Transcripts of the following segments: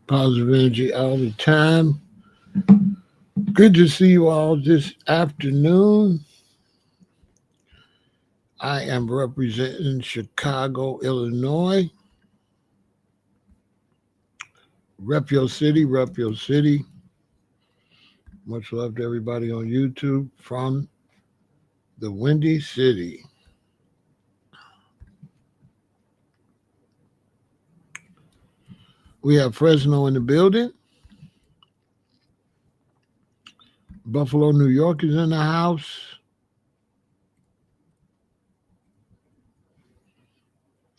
Positive energy all the time. Good to see you all this afternoon. I am representing Chicago, Illinois. Rep your city, rep your city. Much love to everybody on YouTube from the Windy City. We have Fresno in the building. Buffalo, New York is in the house.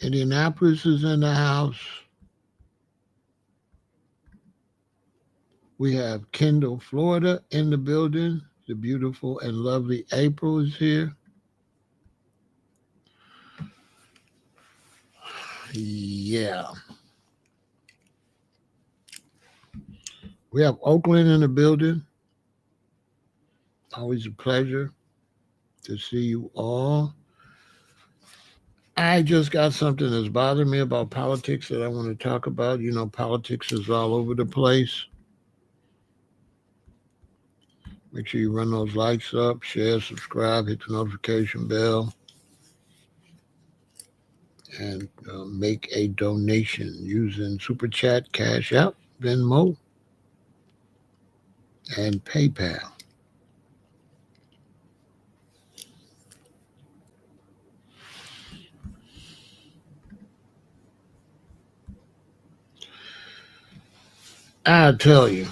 Indianapolis is in the house. We have Kendall, Florida in the building. The beautiful and lovely April is here. Yeah. We have Oakland in the building. Always a pleasure to see you all. I just got something that's bothering me about politics that I want to talk about. You know, politics is all over the place. Make sure you run those likes up, share, subscribe, hit the notification bell, and make a donation using Super Chat, Cash App, Venmo, and PayPal. I tell you,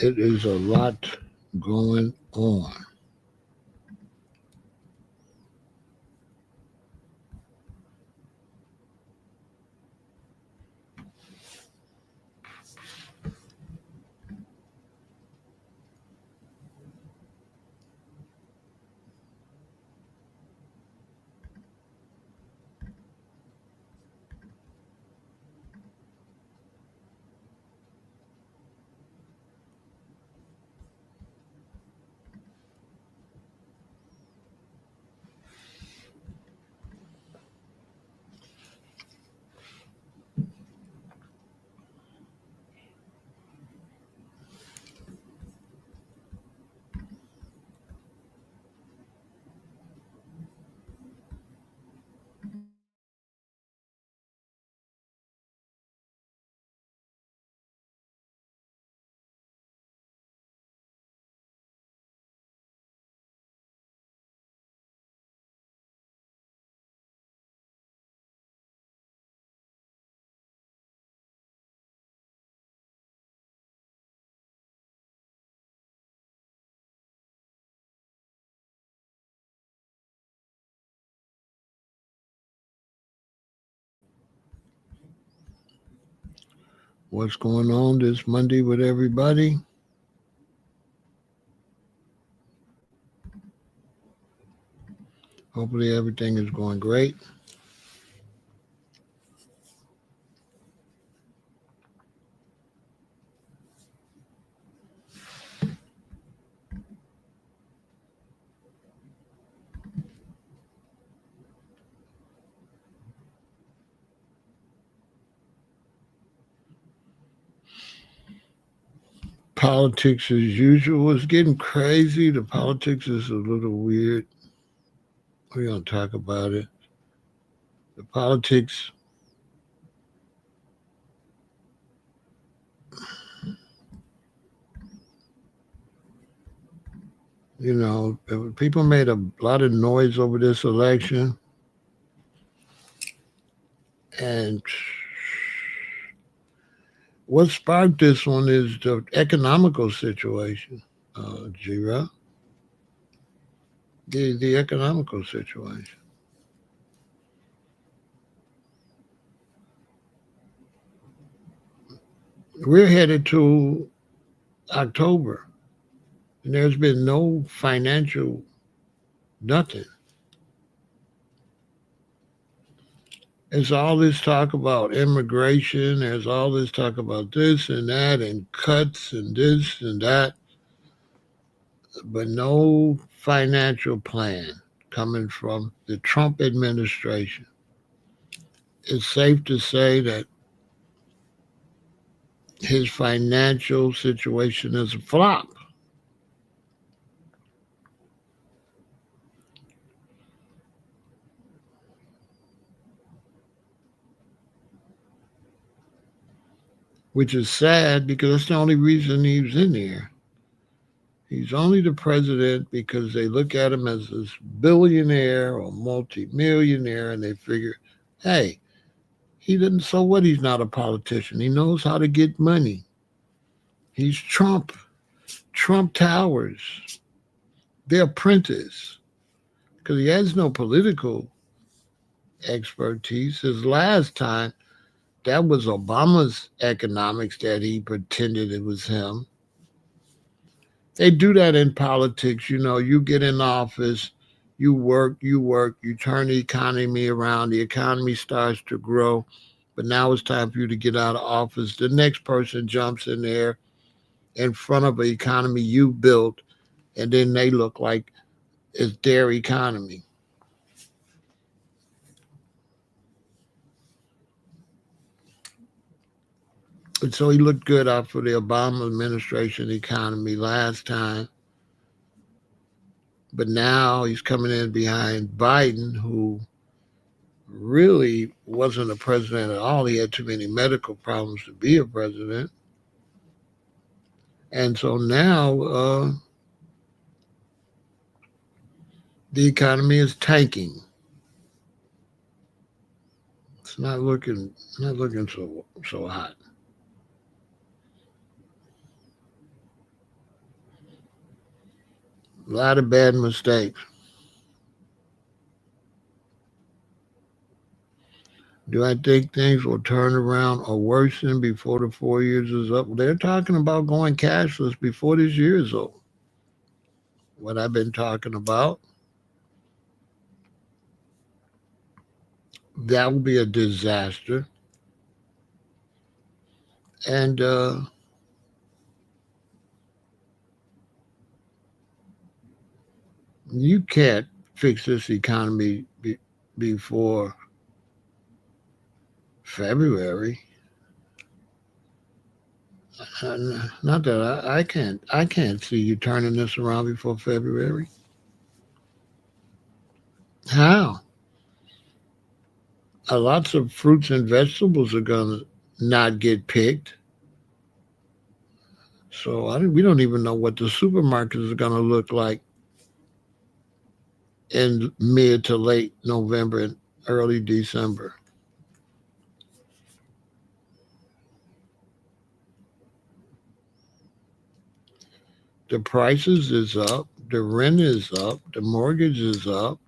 it is a lot going on. What's going on this Monday with everybody? Hopefully everything is going great. Politics as usual is getting crazy. The politics is a little weird. We're going to talk about it. The politics, you know, people made a lot of noise over this election. And what sparked this one is the economical situation. Jira, the economical situation. We're headed to October, and there's been no financial nothing. There's all this talk about immigration. There's all this talk about this and that and cuts and this and that, but no financial plan coming from the Trump administration. It's safe to say that his financial situation is a flop. Which is sad because that's the only reason he's in there. He's only the president because they look at him as this billionaire or multimillionaire and they figure, hey, he didn't, so what? He's not a politician. He knows how to get money. He's Trump. Trump Towers. The apprentice. Because he has no political expertise. His last time, that was Obama's economics that he pretended it was him. They do that in politics. You know, you get in office, you turn the economy around, the economy starts to grow, but now it's time for you to get out of office. The next person jumps in there in front of an economy you built, and then they look like it's their economy. And so he looked good out for the Obama administration economy last time. But now he's coming in behind Biden, who really wasn't a president at all. He had too many medical problems to be a president. And so now the economy is tanking. It's not looking so hot. A lot of bad mistakes. Do I think things will turn around or worsen before the 4 years is up? Well, they're talking about going cashless before this year is over. What I've been talking about, that will be a disaster. And you can't fix this economy before February. Not that I can't see you turning this around before February. How? Lots of fruits and vegetables are gonna not get picked. So we don't even know what the supermarkets are gonna look like in mid to late November and early December. The prices is up, the rent is up, the mortgage is up,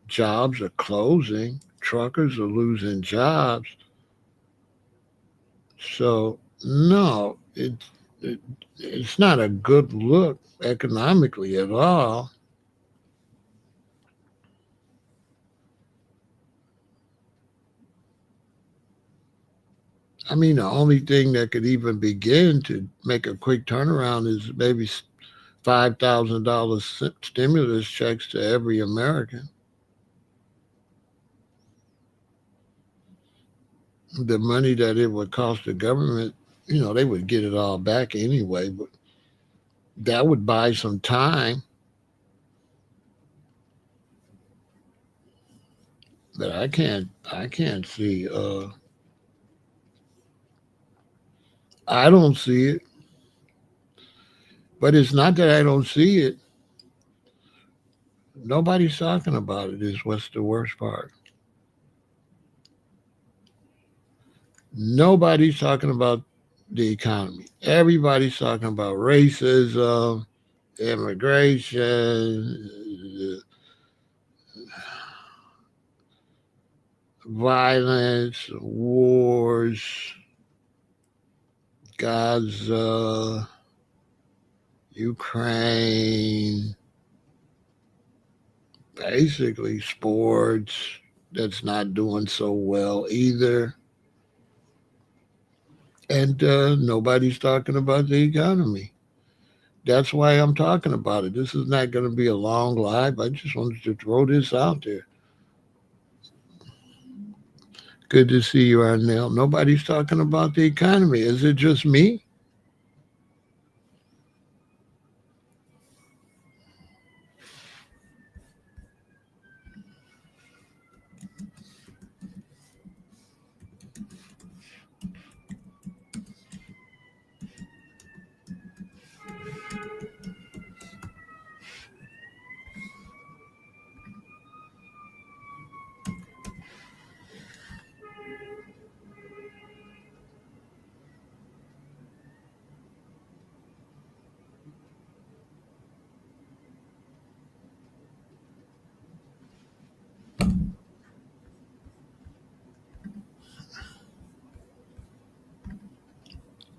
jobs are closing, truckers are losing jobs. So no, it it's not a good look economically at all. I mean, the only thing that could even begin to make a quick turnaround is maybe $5,000 stimulus checks to every American. The money that it would cost the government, they would get it all back anyway, but that would buy some time. But I can't see. I don't see it. But it's not that I don't see it. Nobody's talking about it. Is what's the worst part. Nobody's talking about the economy. Everybody's talking about racism, immigration, violence, wars, Gaza, Ukraine, basically sports that's not doing so well either. And nobody's talking about the economy. That's why I'm talking about it. This is not going to be a long live. I just wanted to throw this out there. Good to see you, Arnell. Nobody's talking about the economy. Is it just me?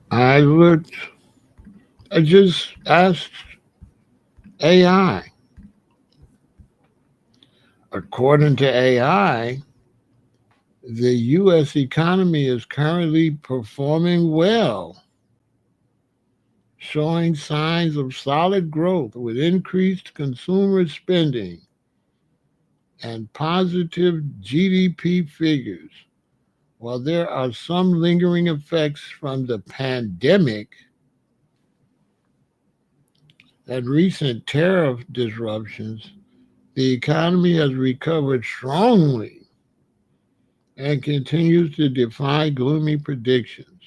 I looked, I just asked AI. According to AI, the U.S. economy is currently performing well, showing signs of solid growth with increased consumer spending and positive GDP figures. While there are some lingering effects from the pandemic and recent tariff disruptions, the economy has recovered strongly and continues to defy gloomy predictions,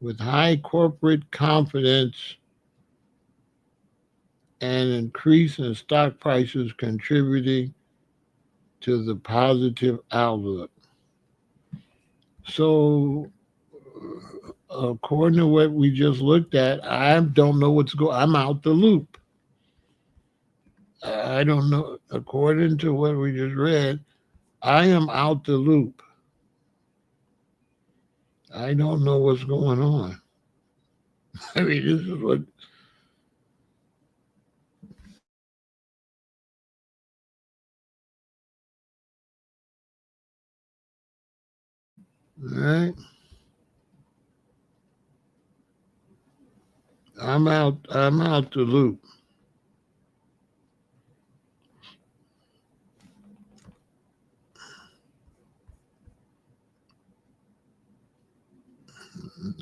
with high corporate confidence and increase in stock prices contributing to the positive outlook. So, according to what we just looked at, I don't know what's going. I'm out the loop. I don't know. According to what we just read, I am out the loop. I don't know what's going on. I mean, this is what. All right, I'm out. I'm out the loop.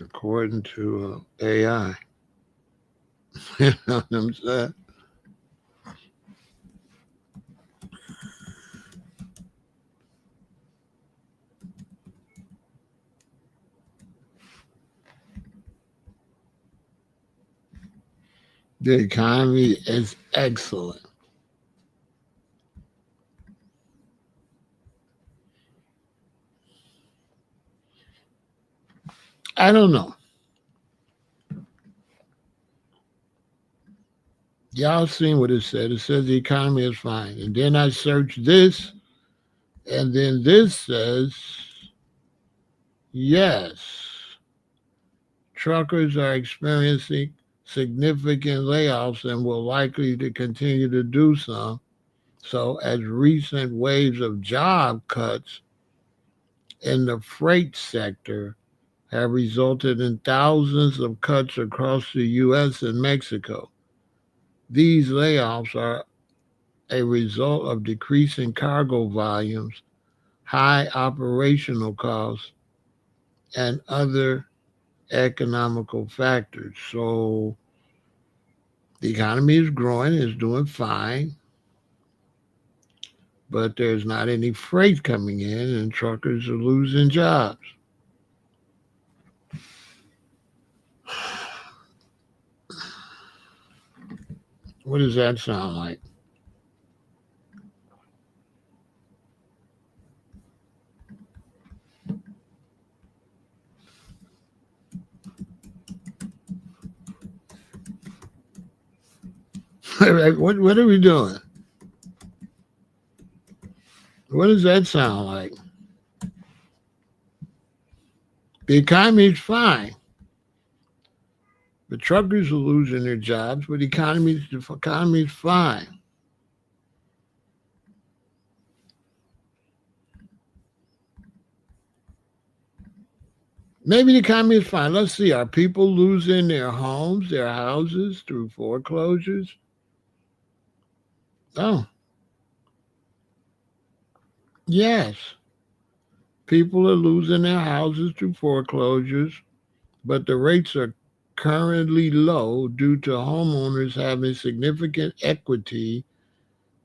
According to AI. You know what I'm saying? The economy is excellent. I don't know. Y'all seen what it said. It says the economy is fine. And then I search this, and then this says, yes, truckers are experiencing significant layoffs and will likely to continue to do so as recent waves of job cuts in the freight sector have resulted in thousands of cuts across the U.S. and Mexico. These layoffs are a result of decreasing cargo volumes, high operational costs, and other economical factors. So the economy is growing, is doing fine, but there's not any freight coming in, and truckers are losing jobs. What does that sound like? What are we doing? What does that sound like? The economy's fine. The truckers are losing their jobs, but the economy's fine. Maybe the economy is fine. Let's see. Are people losing their homes, their houses through foreclosures? Oh, yes. People are losing their houses through foreclosures, but the rates are currently low due to homeowners having significant equity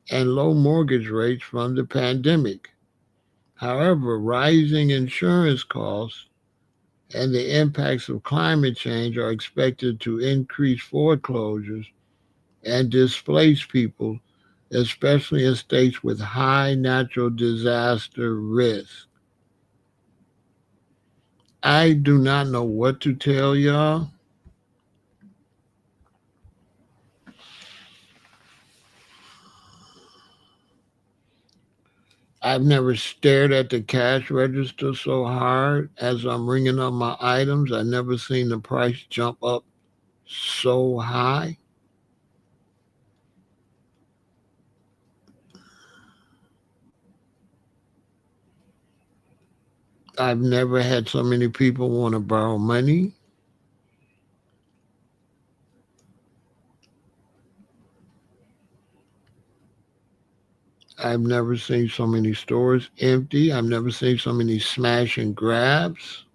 and low mortgage rates from the pandemic. However, rising insurance costs and the impacts of climate change are expected to increase foreclosures and displace people, especially in states with high natural disaster risk. I do not know what to tell y'all. I've never stared at the cash register so hard as I'm ringing up my items. I've never seen the price jump up so high. I've never had so many people want to borrow money. I've never seen so many stores empty. I've never seen so many smash and grabs.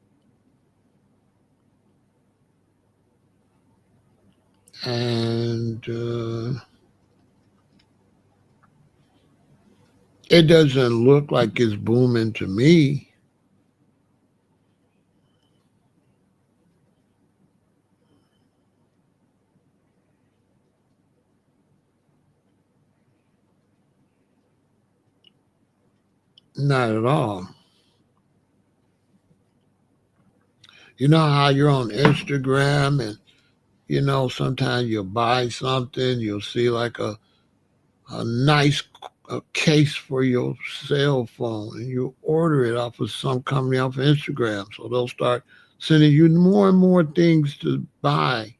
And it doesn't look like it's booming to me. Not at all. You know how you're on Instagram and sometimes you'll buy something, you'll see like a nice case for your cell phone and you order it off of some company off of Instagram. So they'll start sending you more and more things to buy.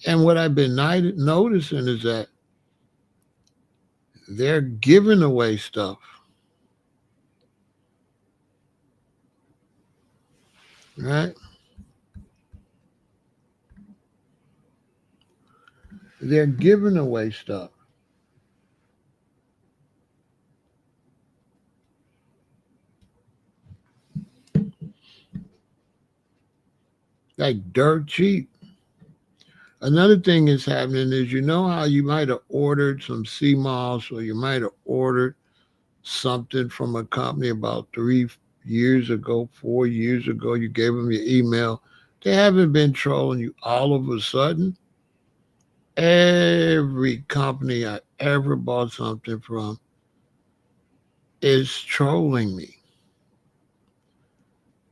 And what I've been noticing is that they're giving away stuff, right? They're giving away stuff like dirt cheap. Another thing that's happening is how you might have ordered some sea moss or you might have ordered something from a company about 3 years ago, 4 years ago. You gave them your email. They haven't been trolling you all of a sudden. Every company I ever bought something from is trolling me.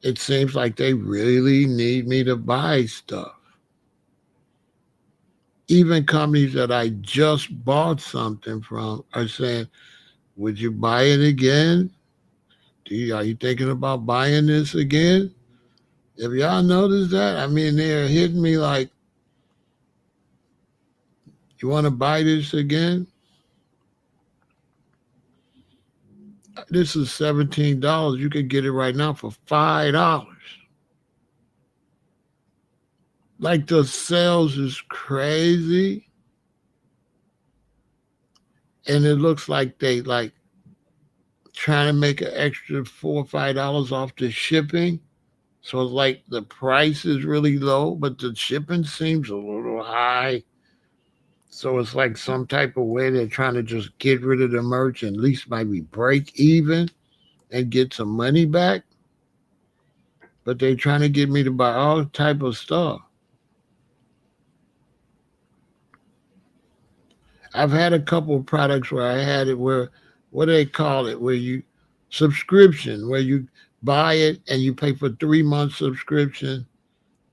It seems like they really need me to buy stuff. Even companies that I just bought something from are saying, would you buy it again? Are you thinking about buying this again? Have y'all noticed that? I mean, they're hitting me like, you want to buy this again? This is $17. You could get it right now for $5. Like the sales is crazy. And it looks like they like trying to make an extra $4 or $5 off the shipping. So it's like the price is really low, but the shipping seems a little high. So it's like some type of way they're trying to just get rid of the merch and at least maybe break even and get some money back. But they're trying to get me to buy all type of stuff. I've had a couple of products where I had it where what do they call it? Where you subscription, where you buy it and you pay for 3 months subscription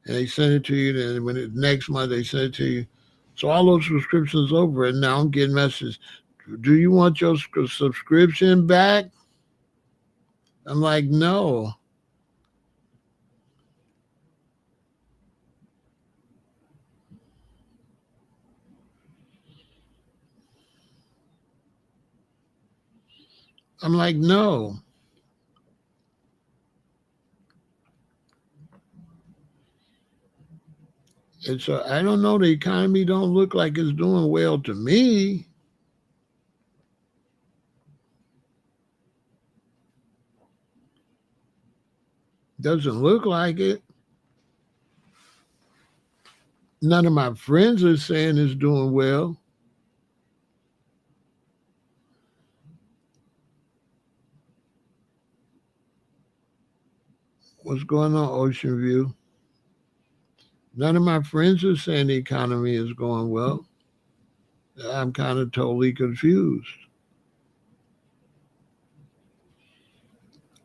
and they send it to you. Then when next month they send it to you. So all those subscriptions over, and now I'm getting messages. Do you want your subscription back? I'm like, no. I'm like, no. It's I don't know. The economy don't look like it's doing well to me. Doesn't look like it. None of my friends are saying it's doing well. What's going on, Ocean View? None of my friends are saying the economy is going well. I'm kind of totally confused.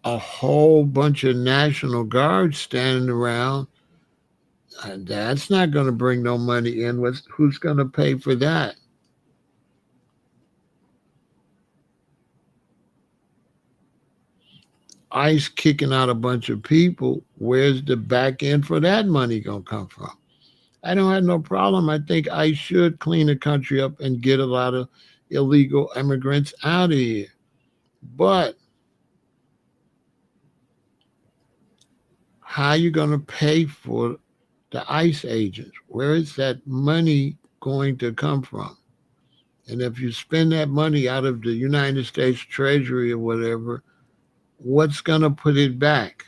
A whole bunch of National Guards standing around. That's not going to bring no money in. Who's going to pay for that? ICE kicking out a bunch of people. Where's the back end for that money going to come from? I don't have no problem. I think ICE should clean the country up and get a lot of illegal immigrants out of here. But how are you going to pay for the ICE agents? Where is that money going to come from? And if you spend that money out of the United States Treasury or whatever, what's going to put it back?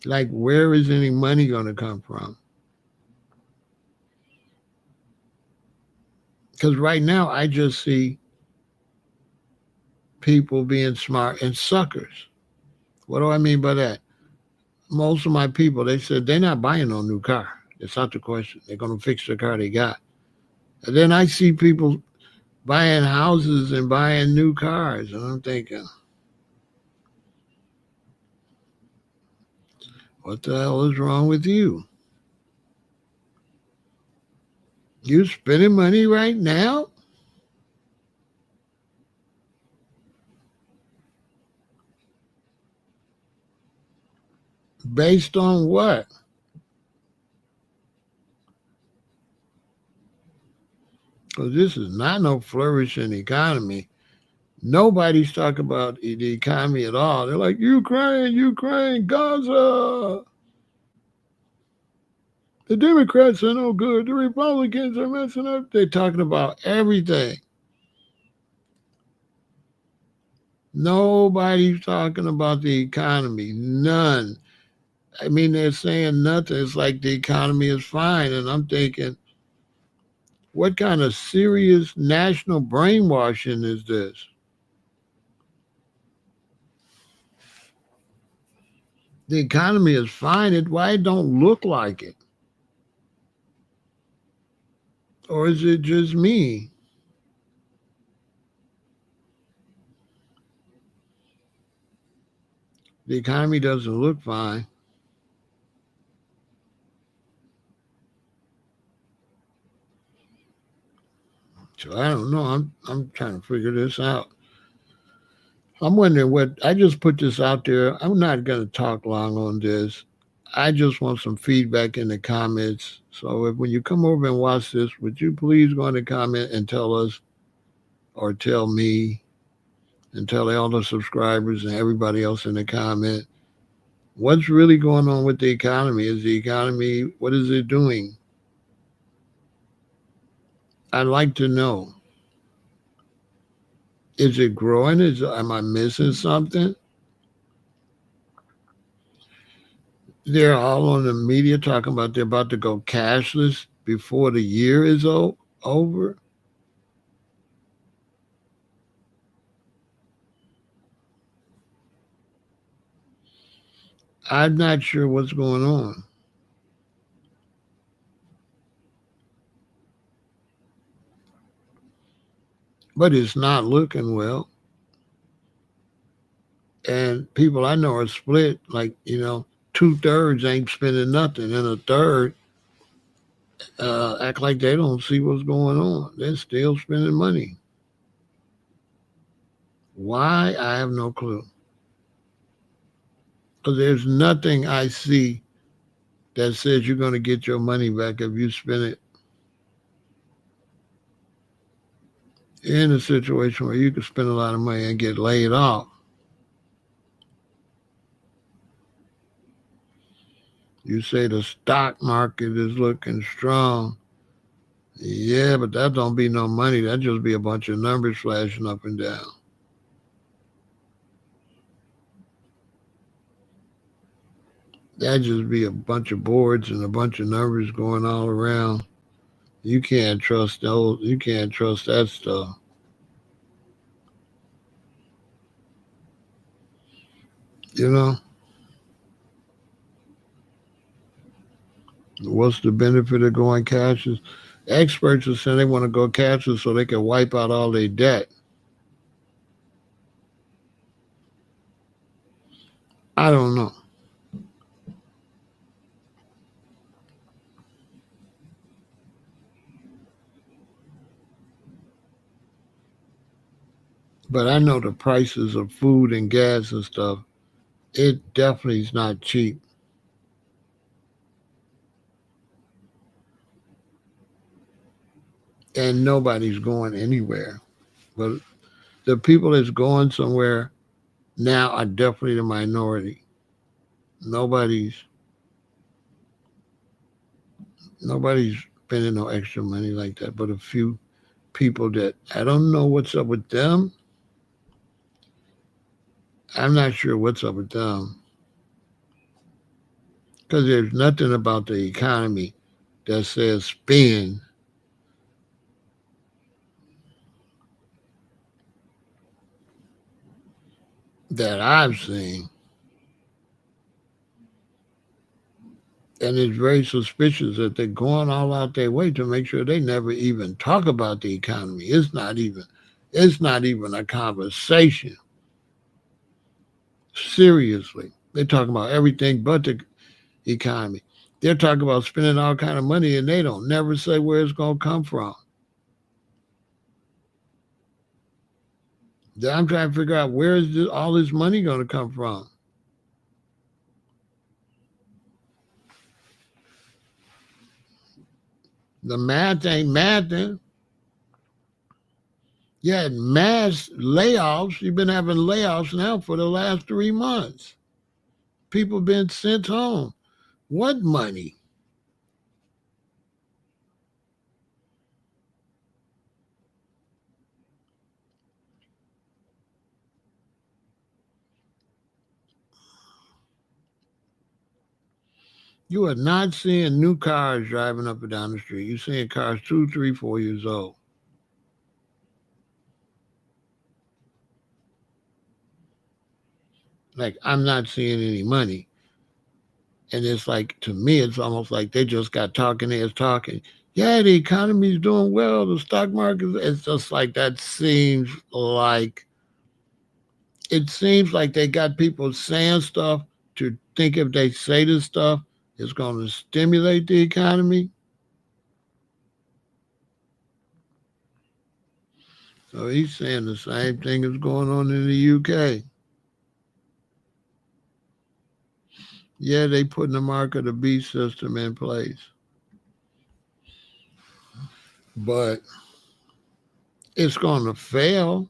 Like, where is any money going to come from? Because right now, I just see people being smart and suckers. What do I mean by that? Most of my people, they said they're not buying no new car. It's not the question. They're going to fix the car they got. And then I see people buying houses and buying new cars. And I'm thinking, what the hell is wrong with you? You spending money right now? Based on what? Because this is not no flourishing economy. Nobody's talking about the economy at all. They're like, Ukraine, Gaza. The Democrats are no good. The Republicans are messing up. They're talking about everything. Nobody's talking about the economy. None. I mean, they're saying nothing. It's like the economy is fine. And I'm thinking, what kind of serious national brainwashing is this? The economy is fine. Why it don't look like it? Or is it just me? The economy doesn't look fine. So I don't know. I'm trying to figure this out. I'm wondering what I just put this out there. I'm not going to talk long on this. I just want some feedback in the comments. So when you come over and watch this, would you please go in the comment and tell us or tell me and tell all the subscribers and everybody else in the comment what's really going on with the economy? Is the economy, what is it doing? I'd like to know. Is it growing? Am I missing something? They're all on the media talking about they're about to go cashless before the year is over. I'm not sure what's going on. But it's not looking well. And people I know are split, like, 2/3 ain't spending nothing, and a third act like they don't see what's going on. They're still spending money. Why? I have no clue. Because there's nothing I see that says you're going to get your money back if you spend it in a situation where you can spend a lot of money and get laid off. You say the stock market is looking strong. Yeah, but that don't be no money. That just be a bunch of numbers flashing up and down. That just be a bunch of boards and a bunch of numbers going all around. You can't trust those. You can't trust that stuff. You know, what's the benefit of going cashless? Experts are saying they want to go cashless so they can wipe out all their debt. I don't know. But I know the prices of food and gas and stuff, it definitely is not cheap. And nobody's going anywhere. But the people that's going somewhere now are definitely the minority. Nobody's nobody's spending no extra money like that, but a few people that I don't know what's up with them. I'm not sure what's up with them because there's nothing about the economy that says spend that I've seen. And it's very suspicious that they're going all out their way to make sure they never even talk about the economy. It's not even a conversation. Seriously. They're talking about everything but the economy. They're talking about spending all kind of money and they don't never say where it's gonna come from. I'm trying to figure out where is all this money gonna come from. The math ain't mathing. You had mass layoffs. You've been having layoffs now for the last 3 months. People been sent home. What money? You are not seeing new cars driving up and down the street. You're seeing cars 2, 3, 4 years old. Like I'm not seeing any money. And it's like to me, it's almost like they just got talking heads talking. Yeah, the economy's doing well. The stock market. It's just like that seems like it seems like they got people saying stuff to think if they say this stuff, it's going to stimulate the economy. So he's saying the same thing is going on in the UK. Yeah, they putting the mark of the beast system in place, but it's going to fail.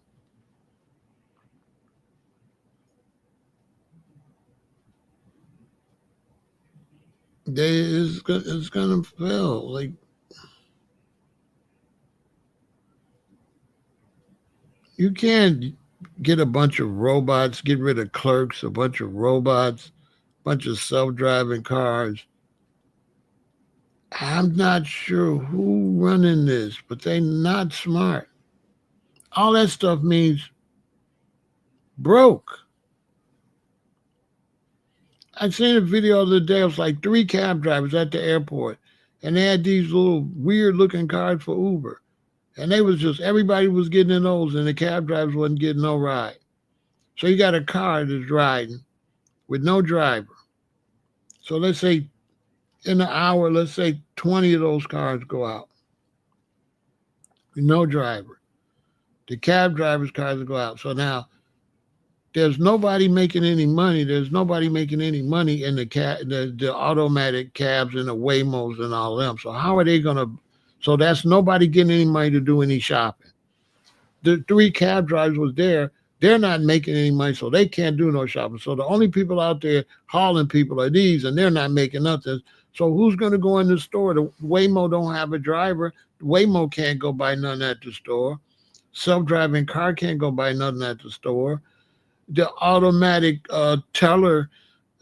It's going to fail. Like you can't get a bunch of robots, get rid of clerks, a bunch of robots, a bunch of self-driving cars. I'm not sure who running this, but they not smart. All that stuff means broke. I seen a video the other day. It was like 3 cab drivers at the airport, and they had these little weird looking cars for Uber, and they was just everybody was getting in those, and the cab drivers wasn't getting no ride. So you got a car that's riding with no driver. So let's say in an hour, let's say 20 of those cars go out. No driver. The cab drivers' cars will go out. So now there's nobody making any money. There's nobody making any money in the automatic cabs and the Waymos and all them. So how are they gonna? So that's nobody getting any money to do any shopping. The three cab drivers was there. They're not making any money, so they can't do no shopping. So the only people out there hauling people are these, and they're not making nothing. So who's going to go in the store? The Waymo don't have a driver. Waymo can't go buy nothing at the store. Self-driving car can't go buy nothing at the store. The automatic teller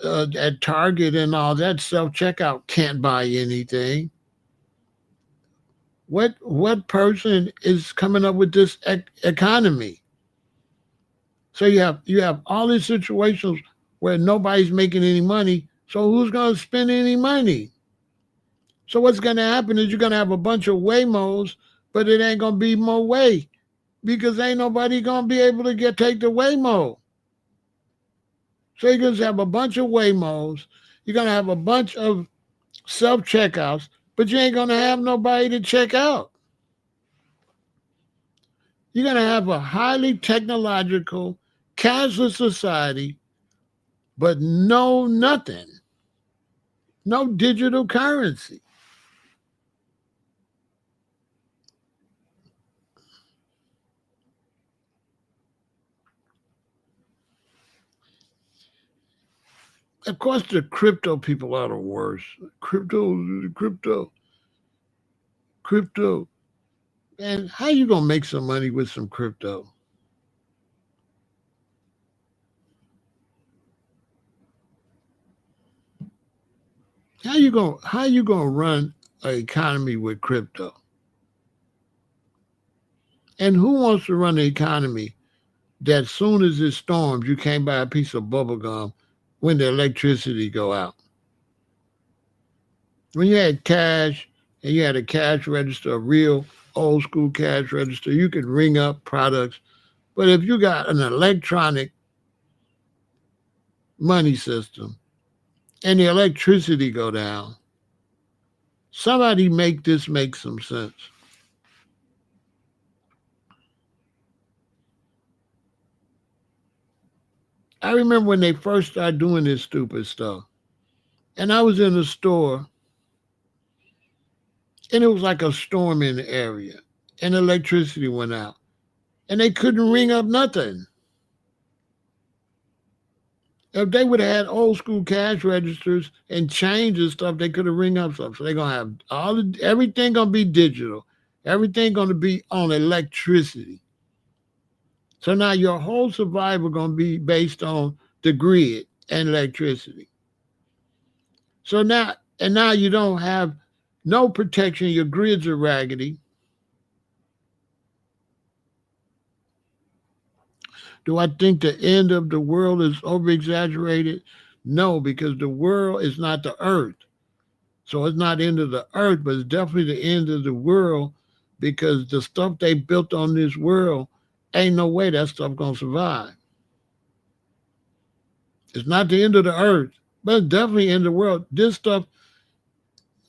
at Target and all that self-checkout can't buy anything. What person is coming up with this economy? So you have all these situations where nobody's making any money. So who's going to spend any money? So what's going to happen is you're going to have a bunch of Waymos, but it ain't going to be more way because ain't nobody going to be able to take the Waymo. So you're going to have a bunch of Waymos. You're going to have a bunch of self-checkouts, but you ain't going to have nobody to check out. You're going to have a highly technological, cashless society, but no nothing. No digital currency. Of course, the crypto people are the worst. Crypto. And how you gonna make some money with some crypto? How you gonna run an economy with crypto? And who wants to run an economy that soon as it storms, you can't buy a piece of bubble gum when the electricity go out? When you had cash and you had a cash register, a real old school cash register, you could ring up products. But if you got an electronic money system and the electricity go down, somebody make this make some sense. I remember when they first started doing this stupid stuff. And I was in the store and it was like a storm in the area and electricity went out and they couldn't ring up nothing. If they would have had old school cash registers and change and stuff, they could have ring up stuff. So they're gonna have everything gonna be digital. Everything gonna be on electricity. So now your whole survival gonna be based on the grid and electricity. So now you don't have no protection. Your grids are raggedy. Do I think the end of the world is over exaggerated? No, because the world is not the earth. So it's not the end of the earth, but it's definitely the end of the world because the stuff they built on this world ain't no way that stuff gonna survive. It's not the end of the earth, but it's definitely the end of the world. This stuff,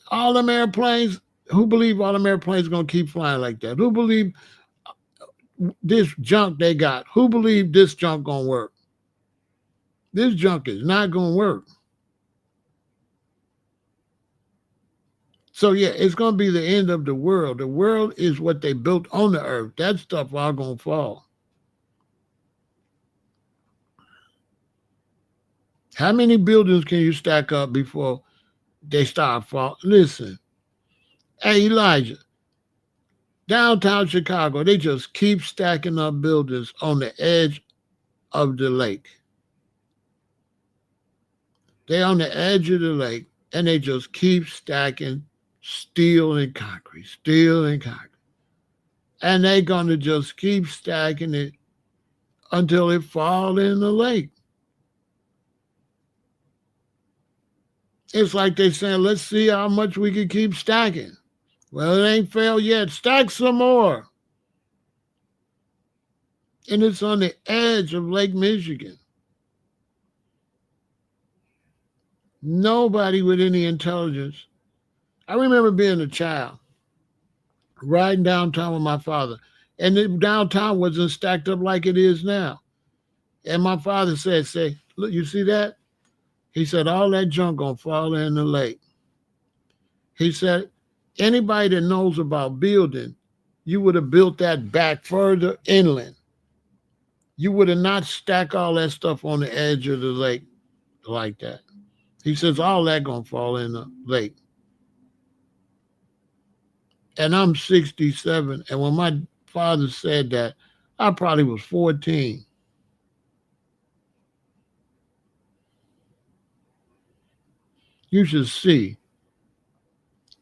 all them airplanes, who believe all them airplanes gonna keep flying like that? Who believe this junk they got? Who believe this junk gonna work? This junk is not gonna work. So yeah, it's gonna be the end of the world. The world is what they built on the earth. That stuff all gonna fall. How many buildings can you stack up before they start falling? Listen, hey Elijah, downtown Chicago, they just keep stacking up buildings on the edge of the lake. They on the edge of the lake, and they just keep stacking steel and concrete. And they're gonna just keep stacking it until it fall in the lake. It's like they saying, let's see how much we can keep stacking. Well, it ain't failed yet. Stack some more. And it's on the edge of Lake Michigan. Nobody with any intelligence. I remember being a child, riding downtown with my father, and the downtown wasn't stacked up like it is now. And my father said, "Say, look, you see that?" He said, "All that junk gonna fall in the lake." He said, "Anybody that knows about building, you would have built that back further inland. You would have not stacked all that stuff on the edge of the lake like that." He says, "All that gonna fall in the lake." And I'm 67. And when my father said that, I probably was 14. You should see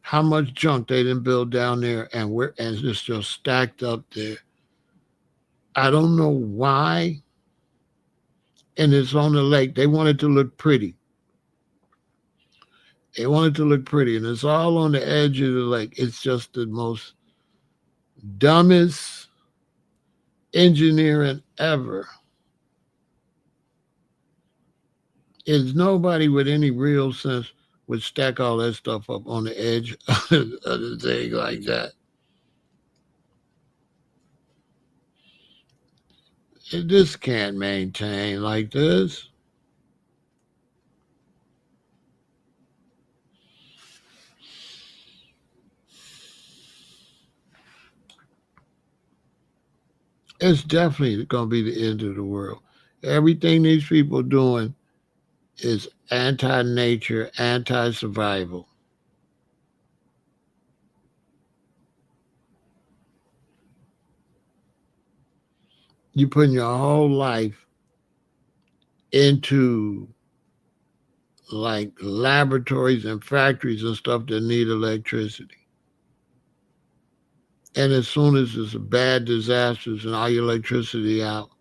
how much junk they didn't build down there, and it's just stacked up there. I don't know why. And it's on the lake. They wanted to look pretty. They wanted to look pretty, and it's all on the edge of the lake. It's just the most dumbest engineering ever. Is nobody with any real sense would stack all that stuff up on the edge of the thing like that. This can't maintain like this. It's definitely going to be the end of the world. Everything these people doing is anti-nature, anti-survival. You putting your whole life into like laboratories and factories and stuff that need electricity. And as soon as there's a bad disasters and all your electricity out,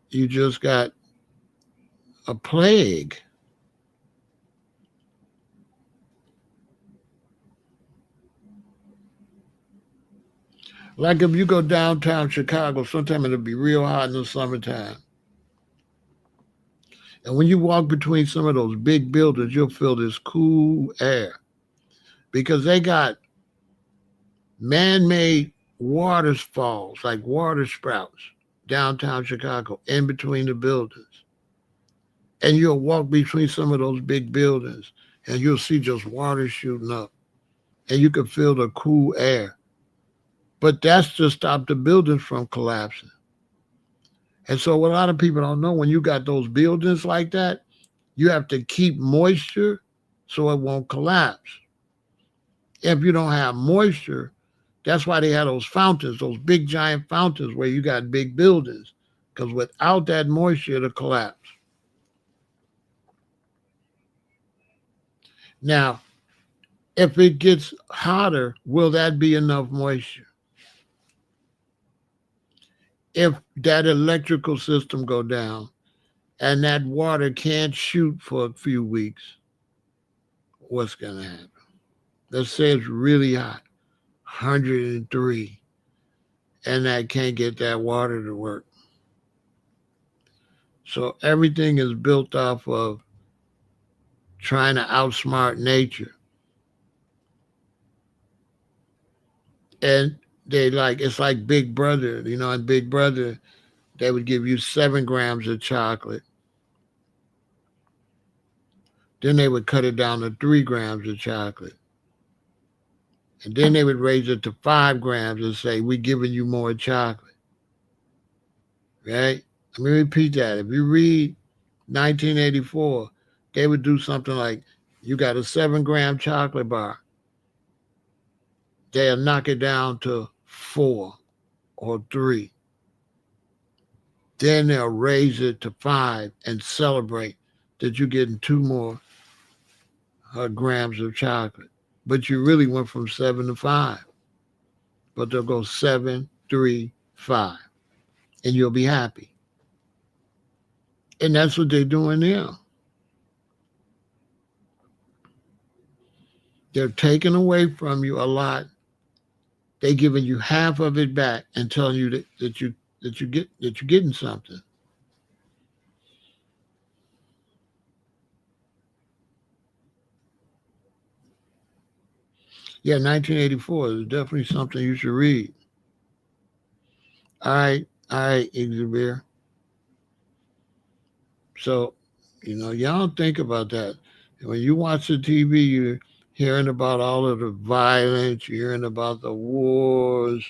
you just got a plague. Like if you go downtown Chicago, sometimes it'll be real hot in the summertime. And when you walk between some of those big buildings, you'll feel this cool air because they got man made waterfalls, like water sprouts, downtown Chicago, in between the buildings. And you'll walk between some of those big buildings and you'll see just water shooting up. And you can feel the cool air. But that's to stop the buildings from collapsing. And so, what a lot of people don't know, when you got those buildings like that, you have to keep moisture so it won't collapse. If you don't have moisture, that's why they have those fountains, those big giant fountains where you got big buildings. Because without that moisture, it'll collapse. Now, if it gets hotter, will that be enough moisture? If that electrical system go down and that water can't shoot for a few weeks, what's going to happen? Let's say it's really hot, 103, and that can't get that water to work. So everything is built off of trying to outsmart nature. And they like, it's like Big Brother, in Big Brother, they would give you 7 grams of chocolate. Then they would cut it down to 3 grams of chocolate. And then they would raise it to 5 grams and say, "We're giving you more chocolate." Right? Let me repeat that. If you read 1984, they would do something like, you got a 7 gram chocolate bar. They'll knock it down to 4 or 3. Then they'll raise it to 5 and celebrate that you're getting 2 more grams of chocolate. But you really went from 7 to 5. But they'll go 7, 3, 5. And you'll be happy. And that's what they're doing now. They're taking away from you a lot. They're giving you half of it back and telling you that you're getting something. Yeah, 1984 is definitely something you should read. All right, Exhibit. So, y'all don't think about that. When you watch the TV, you're hearing about all of the violence, you're hearing about the wars,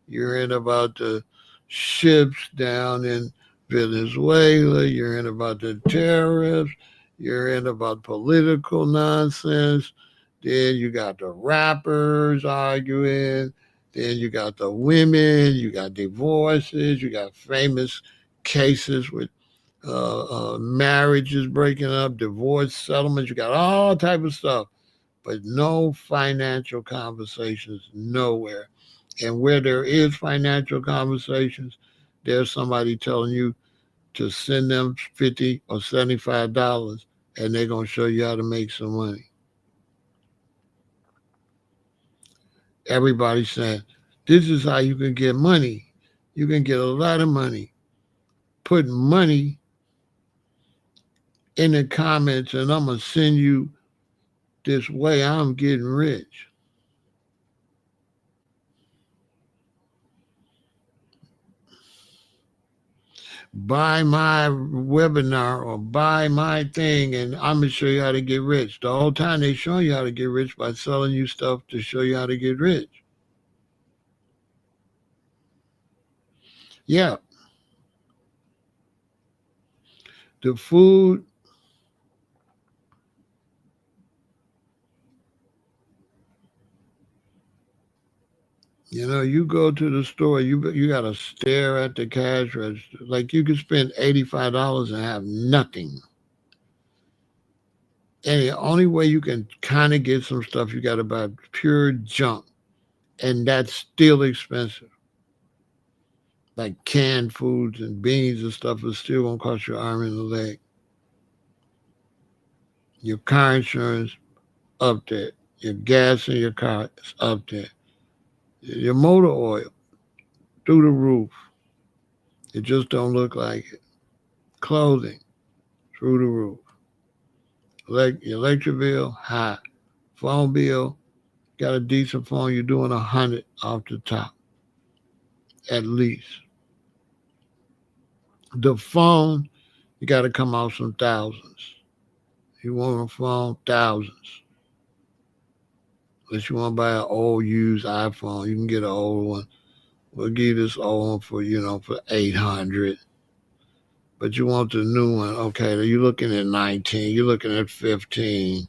you're hearing about the ships down in Venezuela, you're hearing about the tariffs, you're hearing about political nonsense. Then you got the rappers arguing. Then you got the women, you got divorces, you got famous cases with marriages breaking up, divorce settlements. You got all type of stuff, but no financial conversations nowhere. And where there is financial conversations, there's somebody telling you to send them $50 or $75, and they're gonna show you how to make some money. Everybody's saying this is how you can get money. You can get a lot of money. Put money in the comments, and I'm gonna send you this way I'm getting rich. Buy my webinar or buy my thing, and I'm gonna show you how to get rich. The whole time they show you how to get rich by selling you stuff to show you how to get rich. Yeah, the food. You go to the store, you gotta stare at the cash register. Like you could spend $85 and have nothing. And the only way you can kind of get some stuff, you gotta buy pure junk, and that's still expensive. Like canned foods and beans and stuff is still gonna cost you an arm and a leg. Your car insurance up there. Your gas in your car is up there. Your motor oil through the roof. It just don't look like it. Clothing through the roof. Your electric bill high. Phone bill, got a decent phone, you're doing 100 off the top at least. The phone, you got to come out some thousands. You want a phone, thousands. Unless you want to buy an old used iPhone, you can get an old one. We'll give you this old one for 800. But you want the new one, okay, you're looking at 19, you're looking at 15.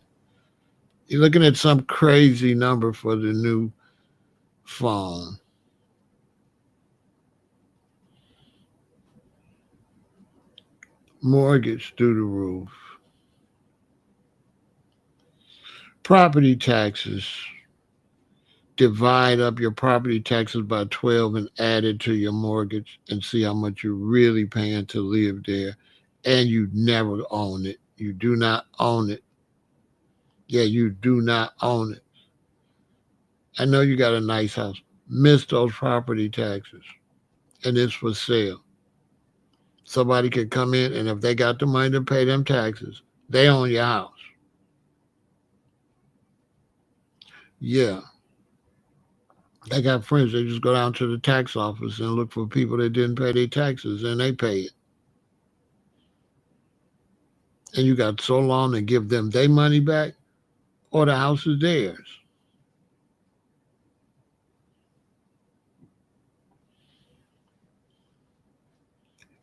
You're looking at some crazy number for the new phone. Mortgage through the roof. Property taxes. Divide up your property taxes by 12 and add it to your mortgage and see how much you're really paying to live there. And you never own it. You do not own it. Yeah, you do not own it. I know you got a nice house. Miss those property taxes. And it's for sale. Somebody could come in, and if they got the money to pay them taxes, they own your house. Yeah. I got friends, they just go down to the tax office and look for people that didn't pay their taxes, and they pay it. And you got so long to give them their money back, or the house is theirs.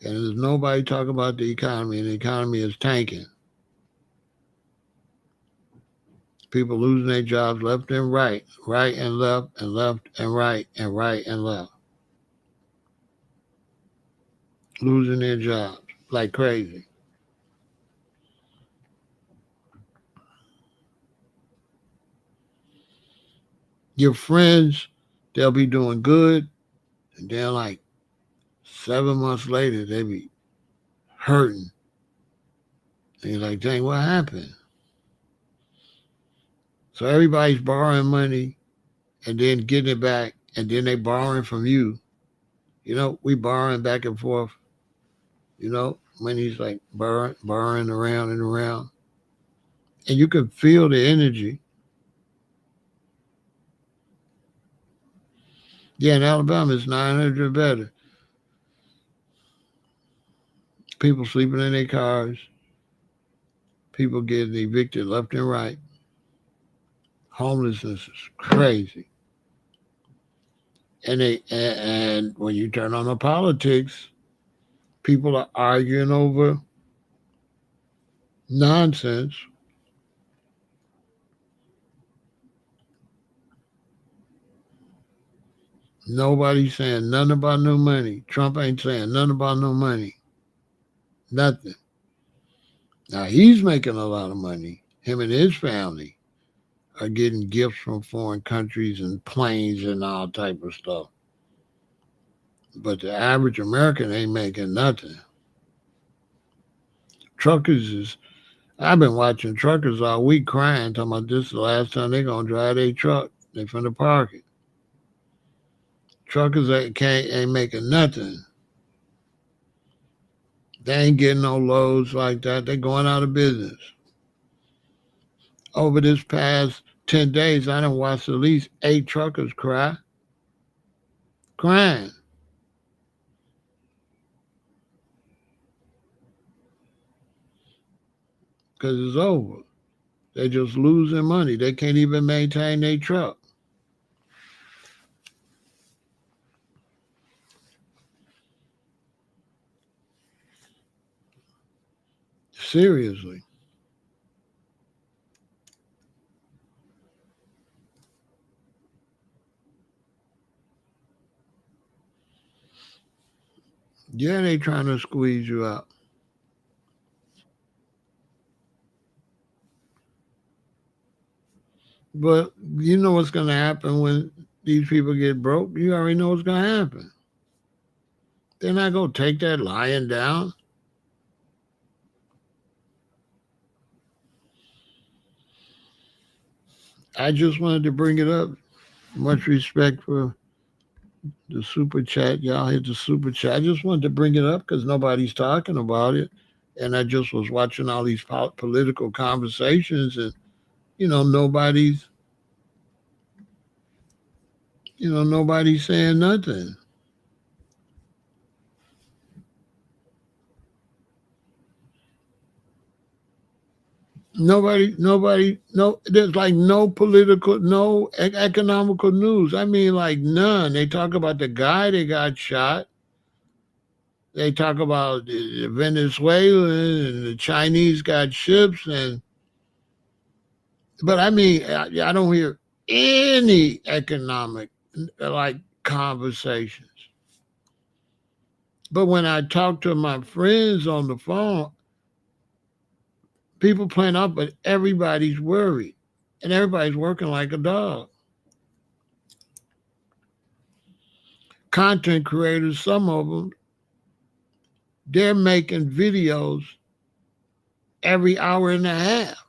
And there's nobody talking about the economy, and the economy is tanking. People losing their jobs left and right and left, and left and right, and right and left. Losing their jobs like crazy. Your friends, they'll be doing good, and then like 7 months later, they be hurting. And you're like, dang, what happened? So everybody's borrowing money and then getting it back, and then they borrowing from you. We borrowing back and forth. Money's like borrowing around and around, and you can feel the energy. Yeah, in Alabama, it's 900 better. People sleeping in their cars. People getting evicted left and right. Homelessness is crazy. And when you turn on the politics, people are arguing over nonsense. Nobody's saying nothing about no money. Trump ain't saying nothing about no money. Nothing. Now he's making a lot of money. Him and his family are getting gifts from foreign countries and planes and all type of stuff. But the average American ain't making nothing. Truckers is I've been watching truckers all week crying, talking about this is the last time they gonna drive their truck. They finna park it. Truckers ain't making nothing. They ain't getting no loads like that. They going out of business. Over this past 10 days, I done watched at least 8 truckers crying, because it's over. They just losing money. They can't even maintain their truck. Seriously. Yeah, they trying to squeeze you out. But you know what's going to happen when these people get broke? You already know what's going to happen. They're not going to take that lying down. I just wanted to bring it up. Much respect for the super chat. Y'all hit the super chat. I just wanted to bring it up because nobody's talking about it. And I just was watching all these political conversations, and you know nobody's nobody's saying nothing. Nobody, no, there's like no political, no economical news. I mean, like none. They talk about the guy that got shot. They talk about the Venezuelan and the Chinese got ships, but I mean, I don't hear any economic like conversations. But when I talk to my friends on the phone, people playing up, but everybody's worried, and everybody's working like a dog. Content creators, some of them, they're making videos every hour and a half.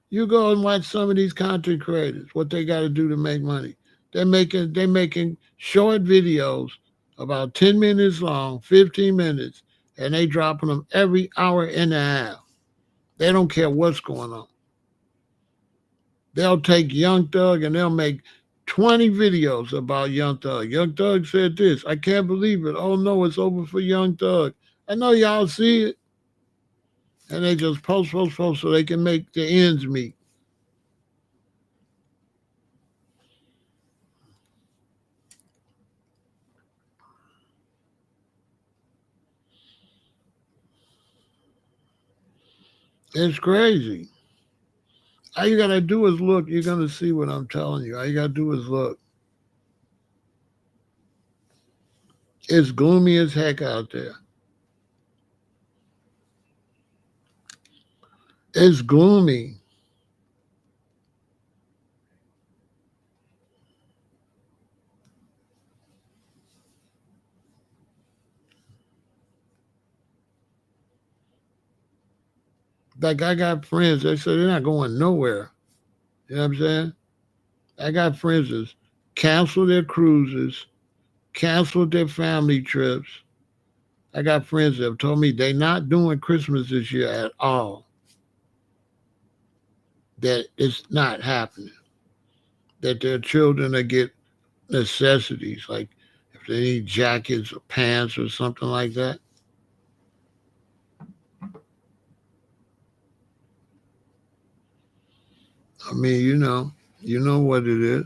You go and watch some of these content creators, what they got to do to make money. They're making short videos about 10 minutes long, 15 minutes, and they dropping them every hour and a half. They don't care what's going on. They'll take Young Thug and they'll make 20 videos about Young Thug. Young Thug said this. I can't believe it. Oh no, it's over for Young Thug. I know y'all see it. And they just post so they can make the ends meet. It's crazy. All you gotta do is look. You're gonna see what I'm telling you. All you gotta do is look. It's gloomy as heck out there. It's gloomy. Like I got friends, they say they're not going nowhere. You know what I'm saying? I got friends that cancel their cruises, canceled their family trips. I got friends that have told me they're not doing Christmas this year at all. That it's not happening. that their children to get necessities, like if they need jackets or pants or something like that. I mean, you know what it is,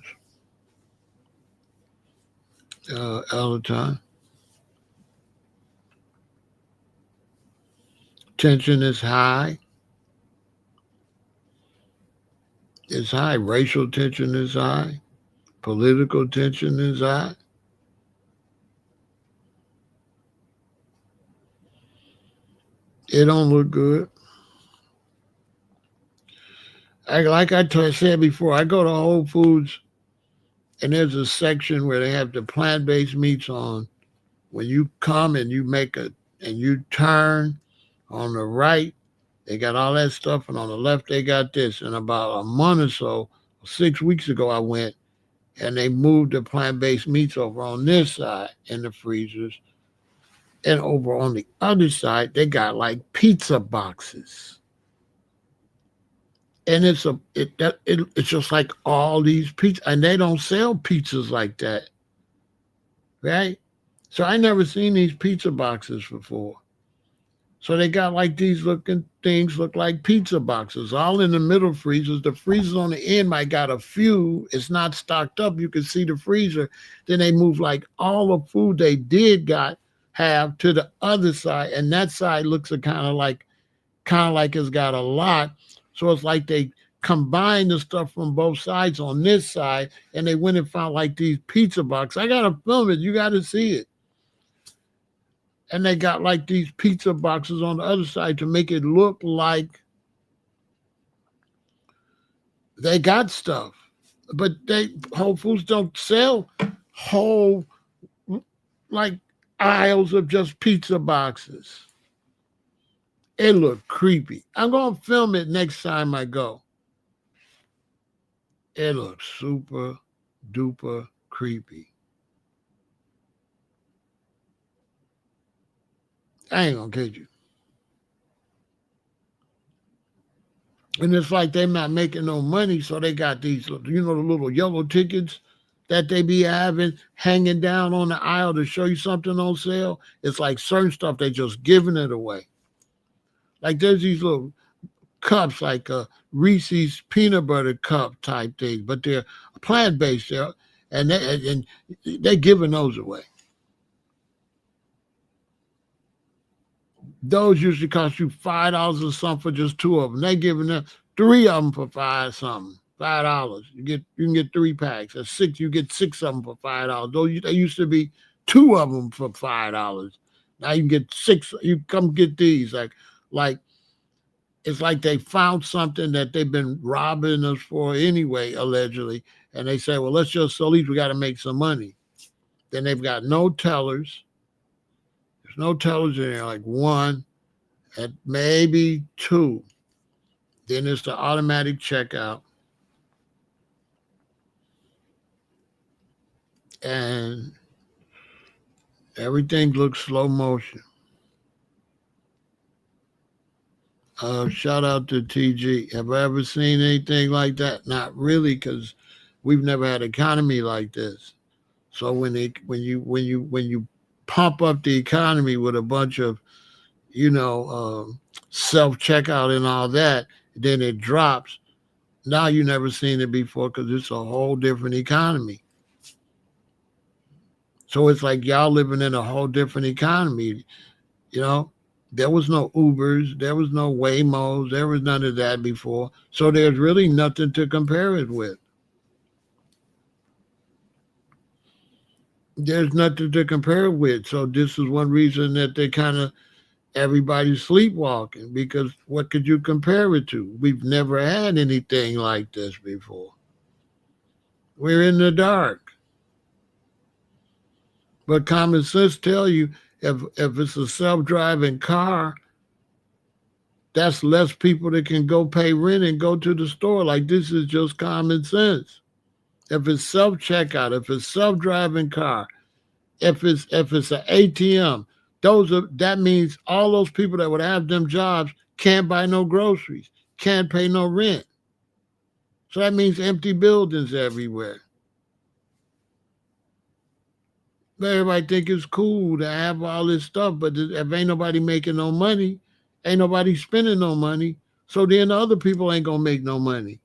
El-Aton. Tension is high. It's high. Racial tension is high. Political tension is high. It don't look good. Like said before, I go to Whole Foods and there's a section where they have the plant-based meats on. When you come and you and you turn on the right, they got all that stuff, and on the left they got this. And about a month or so, 6 weeks ago, I went and they moved the plant-based meats over on this side in the freezers, and over on the other side they got like pizza boxes. And it's just like all these pizzas, and they don't sell pizzas like that, right? So I never seen these pizza boxes before. So they got like these looking things look like pizza boxes, all in the middle freezers. The freezers on the end might got a few. It's not stocked up. You can see the freezer. Then they move like all the food they did got have to the other side, and that side looks kind of like it's got a lot. So it's like they combined the stuff from both sides on this side, and they went and found like these pizza boxes. I gotta film it. You gotta see it. And they got like these pizza boxes on the other side to make it look like they got stuff. But Whole Foods don't sell whole like aisles of just pizza boxes. It looked creepy. I'm gonna film it next time I go. It looks super duper creepy. I ain't gonna kid you. And it's like they're not making no money, so they got these, the little yellow tickets that they be having hanging down on the aisle to show you something on sale. It's like certain stuff they just giving it away. Like there's these little cups, like a Reese's peanut butter cup type thing, but they're plant based there, and they're giving those away. Those usually cost you $5 or something for just two of them. They giving them three of them for five something. $5. You can get 3 packs. At six, you get six of them for $5. Those they used to be two of them for $5. Now you can get six. You come get these like it's like they found something that they've been robbing us for anyway, allegedly, and they say, well, let's just sell these. We got to make some money. Then they've got no tellers. There's no tellers in there, like one and maybe two. Then it's the automatic checkout. And everything looks slow motion. Shout out to TG. Have I ever seen anything like that? Not really, because we've never had an economy like this. So when you pump up the economy with a bunch of self checkout and all that, then it drops. Now you never seen it before because it's a whole different economy. So it's like y'all living in a whole different economy. There was no Ubers, there was no Waymos, there was none of that before. So there's really nothing to compare it with. There's nothing to compare it with. So this is one reason that they kind of everybody's sleepwalking, because what could you compare it to? We've never had anything like this before. We're in the dark. But common sense tell you if it's a self-driving car, that's less people that can go pay rent and go to the store. Like this is just common sense. If it's self-checkout, if it's self-driving car, if it's an ATM, that means all those people that would have them jobs can't buy no groceries, can't pay no rent. So that means empty buildings everywhere. But everybody think it's cool to have all this stuff, but if ain't nobody making no money, ain't nobody spending no money, so then the other people ain't gonna make no money.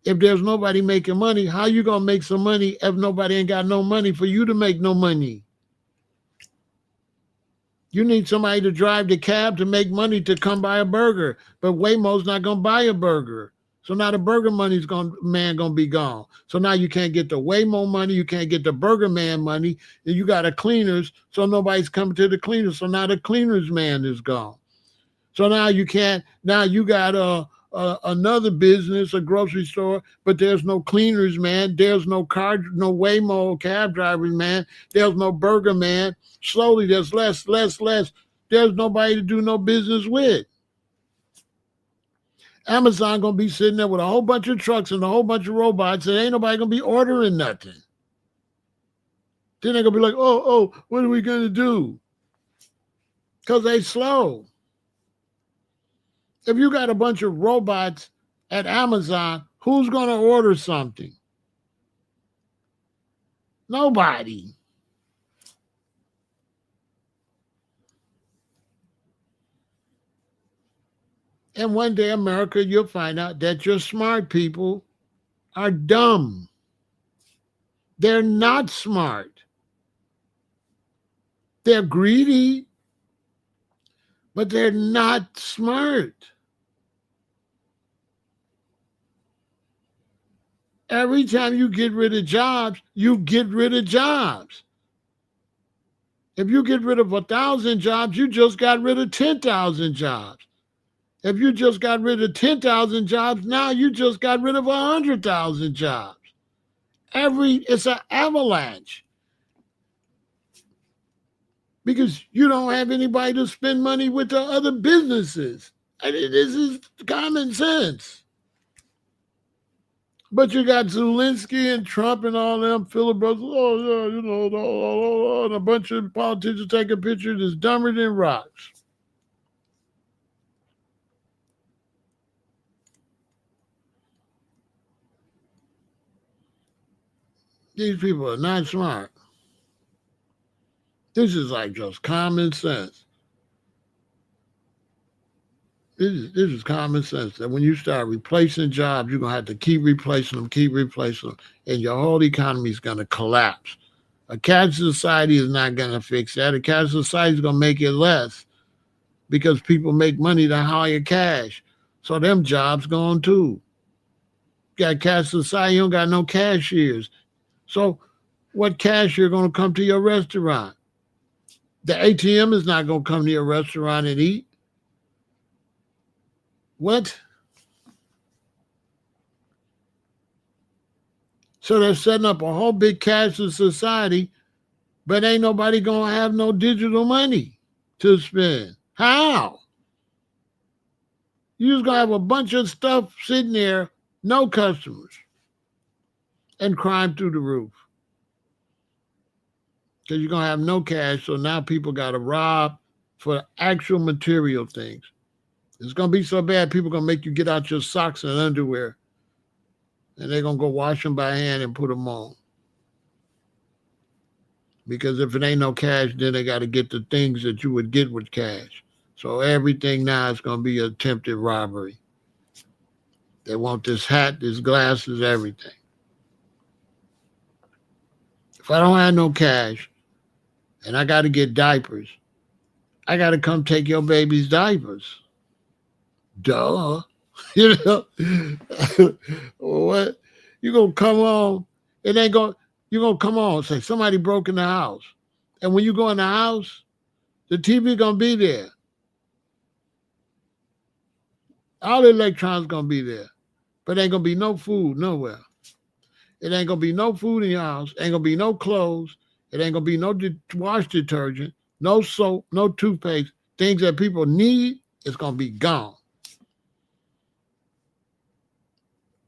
If there's nobody making money, how you gonna make some money if nobody ain't got no money for you to make no money? You need somebody to drive the cab to make money to come buy a burger, but Waymo's not gonna buy a burger. So now the burger money's gonna be gone. So now you can't get the Waymo money, you can't get the burger man money, and you got a cleaners, so nobody's coming to the cleaners. So now the cleaners man is gone. So now you can't. Now you got another business, a grocery store, but there's no cleaners man, there's no Waymo cab drivers man, there's no burger man. Slowly, there's less. There's nobody to do no business with. Amazon gonna be sitting there with a whole bunch of trucks and a whole bunch of robots, and ain't nobody gonna be ordering nothing. Then they're gonna be like, oh, what are we gonna do? Because they slow. If you got a bunch of robots at Amazon, who's gonna order something? Nobody. And one day, America, you'll find out that your smart people are dumb. They're not smart. They're greedy, but they're not smart. Every time you get rid of jobs, you get rid of jobs. If you get rid of 1,000 jobs, you just got rid of 10,000 jobs. If you just got rid of 10,000 jobs, now you just got rid of 100,000 jobs. It's an avalanche. Because you don't have anybody to spend money with the other businesses. I mean, this is common sense. But you got Zelensky and Trump and all them filibusters. Oh, yeah, and a bunch of politicians taking pictures that's dumber than rocks. These people are not smart. This is like just common sense. This is common sense that when you start replacing jobs, you're going to have to keep replacing them, and your whole economy is going to collapse. A cash society is not going to fix that. A cash society is going to make it less because people make money to hire cash. So them jobs gone too. You got cash society, you don't got no cashiers. So what cashier going to come to your restaurant? The ATM is not going to come to your restaurant and eat. What? So they're setting up a whole big cashless society, but ain't nobody going to have no digital money to spend. How? You just going to have a bunch of stuff sitting there, no customers, and crime through the roof. Because you're going to have no cash, so now people got to rob for actual material things. It's going to be so bad, people going to make you get out your socks and underwear, and they're going to go wash them by hand and put them on. Because if it ain't no cash, then they got to get the things that you would get with cash. So everything now is going to be attempted robbery. They want this hat, this glasses, everything. If I don't have no cash and I got to get diapers, I got to come take your baby's diapers. Duh. You know? What? You going to come on, you're going to come on and say, somebody broke in the house. And when you go in the house, the TV going to be there. All the electronics going to be there. But ain't going to be no food nowhere. It ain't going to be no food in your house. Ain't going to be no clothes. It ain't going to be no wash detergent, no soap, no toothpaste. Things that people need, it's going to be gone.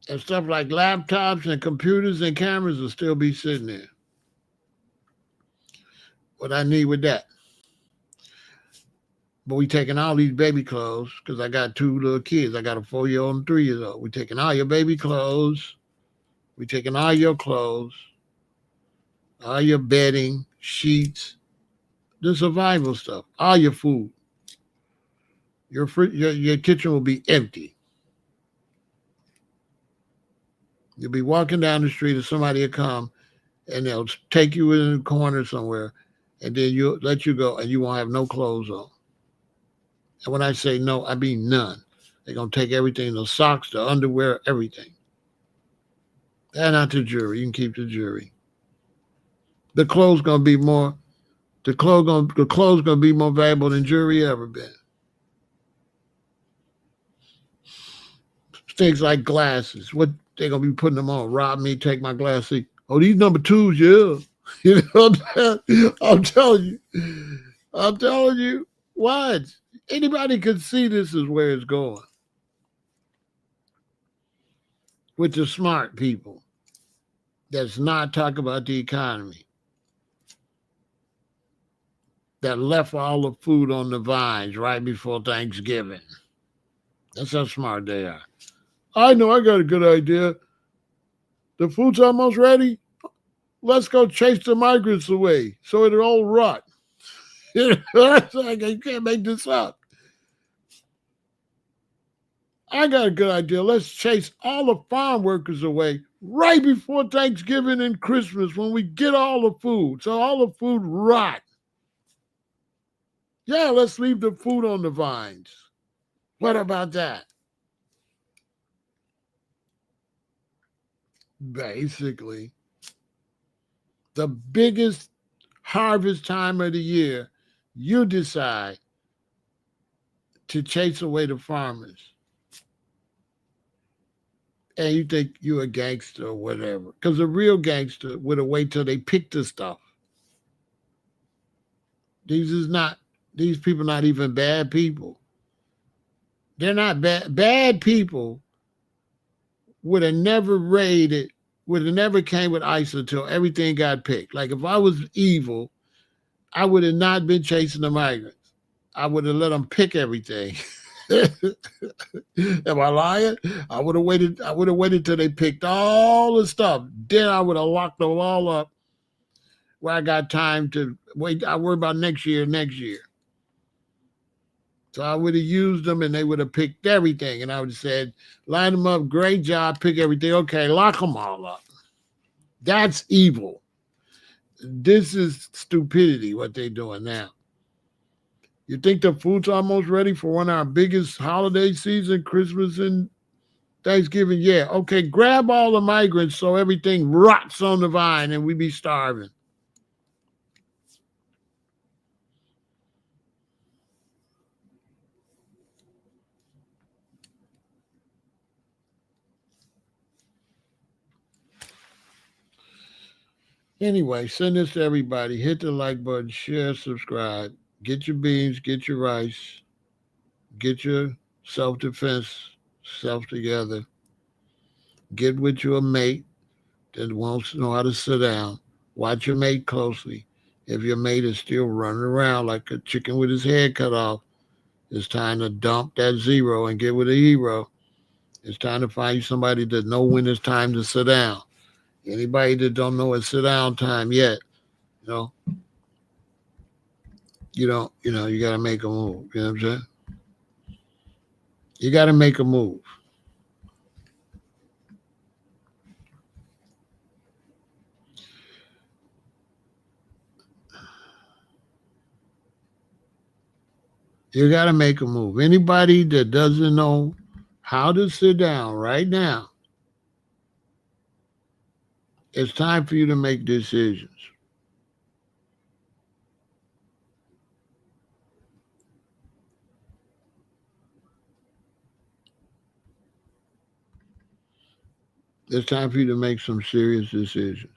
And stuff like laptops and computers and cameras will still be sitting there. What I need with that. But we taking all these baby clothes because I got two little kids. I got a 4-year-old and 3 years old. We taking all your baby clothes. We taking all your clothes, all your bedding, sheets, the survival stuff, all your food. Your kitchen will be empty. You'll be walking down the street and somebody will come and they'll take you in the corner somewhere and then you'll let you go and you won't have no clothes on. And when I say no, I mean none. They're going to take everything, the socks, the underwear, everything. And not the jewelry. You can keep the jewelry. The clothes going to be more, the clothes going to be more valuable than jewelry ever been. Things like glasses. What they gonna be putting them on? Rob me, take my glasses. Oh, these number twos, yeah. You know, I'm telling you. I'm telling you. What? Anybody could see this is where it's going. With the smart people that's not talking about the economy. That left all the food on the vines right before Thanksgiving. That's how smart they are. I know I got a good idea. The food's almost ready. Let's go chase the migrants away so it'll all rot. It's like, you can't make this up. I got a good idea. Let's chase all the farm workers away right before Thanksgiving and Christmas when we get all the food. So all the food rot. Yeah, let's leave the food on the vines. What about that? Basically, the biggest harvest time of the year, you decide to chase away the farmers. And you think you're a gangster or whatever. Because a real gangster would have waited till they picked the stuff. These people not even bad people. They're not bad. Bad people would have never raided, would have never came with ICE until everything got picked. Like if I was evil, I would have not been chasing the migrants. I would have let them pick everything. Am I lying? I would have waited. I would have waited till they picked all the stuff. Then I would have locked them all up where I got time to wait. I worry about next year. So I would have used them and they would have picked everything. And I would have said, line them up, great job, pick everything. Okay, lock them all up. That's evil. This is stupidity, what they're doing now. You think the food's almost ready for one of our biggest holiday season, Christmas and Thanksgiving? Yeah. Okay, grab all the migrants so everything rots on the vine and we be starving. Anyway, send this to everybody. Hit the like button, share, subscribe. Get your beans, get your rice, get your self-defense self together. Get with your mate that won't know how to sit down. Watch your mate closely. If your mate is still running around like a chicken with his head cut off, it's time to dump that zero and get with a hero. It's time to find you somebody that know when it's time to sit down. Anybody that don't know it's sit down time yet, you know, you got to make a move. You know what I'm saying? You got to make a move. You got to make a move. Anybody that doesn't know how to sit down right now, it's time for you to make decisions. It's time for you to make some serious decisions.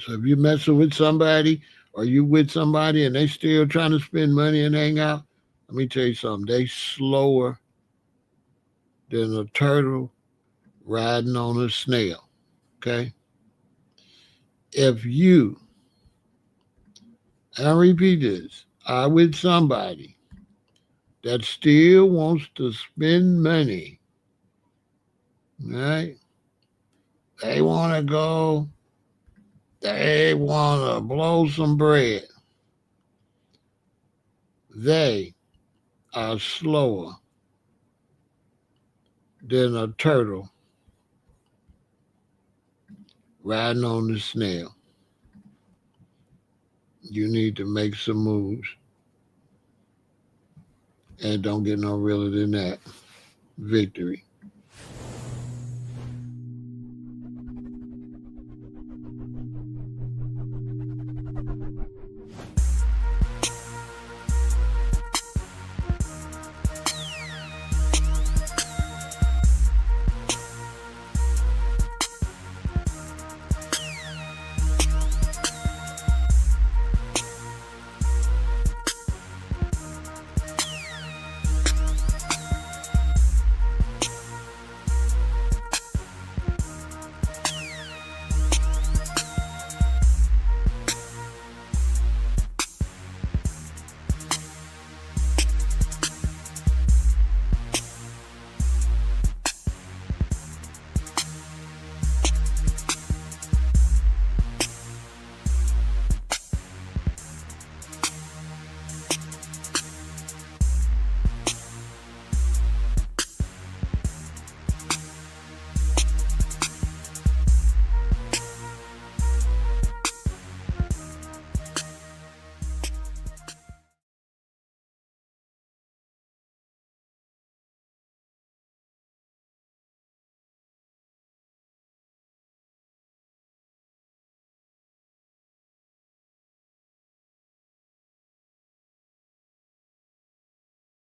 So if you're messing with somebody or you with somebody and they still trying to spend money and hang out, let me tell you something. They slower than a turtle riding on a snail. Okay? If you, and I repeat this, are with somebody that still wants to spend money, right? They want to go, they want to blow some bread. They are slower than a turtle riding on the snail. You need to make some moves and don't get no realer than that. Victory.